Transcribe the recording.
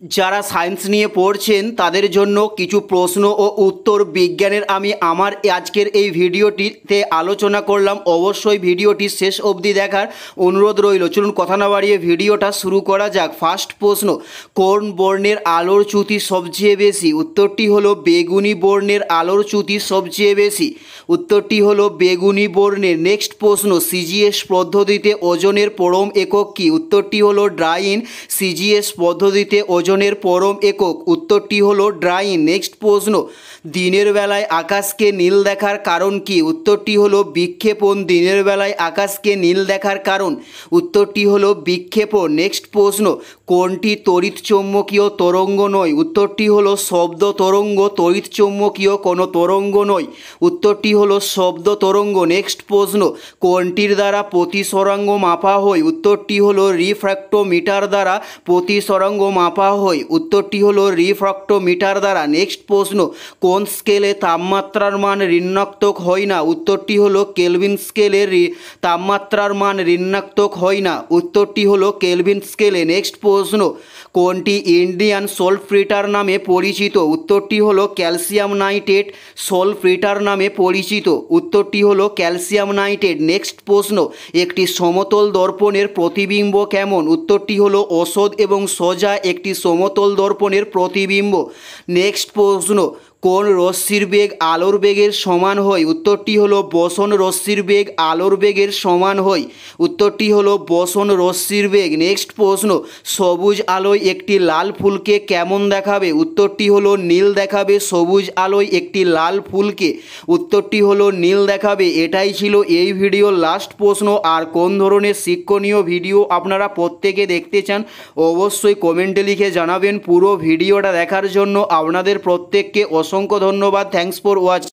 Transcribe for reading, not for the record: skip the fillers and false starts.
যারা সায়েন্স নিয়ে পড়ছেন তাদের জন্য কিছু প্রশ্ন ও উত্তর বিজ্ঞানের আমি আমার আজকের এই ভিডিওটিতে আলোচনা করলাম। অবশ্যই ভিডিওটি শেষ অবধি দেখার অনুরোধ রইল। চলুন কথা না বাড়িয়ে ভিডিওটা শুরু করা যাক। ফার্স্ট প্রশ্ন, কোন বর্ণের আলোর চ্যুতি সবচেয়ে বেশি? উত্তরটি হলো বেগুনি বর্ণের আলোর চ্যুতি সবচেয়ে বেশি। উত্তরটি হলো বেগুনি বর্ণের। নেক্সট প্রশ্ন, সিজিএস পদ্ধতিতে ওজনের পরম একক কী? উত্তরটি হলো ড্রাইন। সিজিএস পদ্ধতিতে ওজনের পরম একক, উত্তরটি হলো ড্রাইন। নেক্সট প্রশ্ন, দিনের বেলায় আকাশকে নীল দেখার কারণ কি? উত্তরটি হলো বিক্ষেপণ। দিনের বেলায় আকাশকে নীল দেখার কারণ, উত্তরটি হলো বিক্ষেপণ। নেক্সট প্রশ্ন, কোনটি তড়িৎ চৌম্বকীয় তরঙ্গ নয়? উত্তরটি হলো শব্দ তরঙ্গ। তড়িৎ চৌম্বকীয় কোনো তরঙ্গ নয়, উত্তরটি হলো শব্দ তরঙ্গ। নেক্সট প্রশ্ন, কোনটির দ্বারা প্রতিসরাঙ্গ মাপা হয়? উত্তরটি হলো রিফ্র্যাক্টোমিটার দ্বারা প্রতিসরাঙ্গ মাপা হয়, উত্তরটি হলো রিফ্র্যাক্টোমিটার দ্বারা। নেক্সট প্রশ্ন, কোন স্কেলে তাপমাত্রার মান ঋণাত্মক হয় না? উত্তরটি হলো কেলভিন স্কেলে তাপমাত্রার মান ঋণাত্মক হয় না, উত্তরটি হলো কেলভিন স্কেলে। নেক্সট প্রশ্ন, কোনটি ইন্ডিয়ান সলফ্রিটার নামে পরিচিত? উত্তরটি হলো ক্যালসিয়াম নাইট্রেট সলফ্রিটার নামে পরিচিত, উত্তরটি হলো ক্যালসিয়াম নাইট্রেট। নেক্সট প্রশ্ন, একটি সমতল দর্পণের প্রতিবিম্ব কেমন? উত্তরটি হলো ওষধ এবং সোজা একটি সমতল দর্পণের প্রতিবিম্ব। নেক্সট প্রশ্ন, কোন রশ্মির বেগ আলোর বেগের সমান হয়? উত্তরটি হলো বোসন রশ্মির বেগ আলোর বেগের সমান হয়, উত্তরটি হলো বোসন রশ্মির বেগ। নেক্সট প্রশ্ন, সবুজ আলোয় একটি লাল ফুলকে কেমন দেখাবে? উত্তরটি হলো নীল দেখাবে। সবুজ আলোয় একটি লাল ফুলকে, উত্তরটি হলো নীল দেখাবে। এটাই ছিল এই ভিডিওর লাস্ট প্রশ্ন। আর কোন ধরনের শিক্ষণীয় ভিডিও আপনারা প্রত্যেকে দেখতে চান অবশ্যই কমেন্টে লিখে জানাবেন। পুরো ভিডিওটা দেখার জন্য আপনাদের প্রত্যেককে অসংখ্য ধন্যবাদ। Thanks for watching.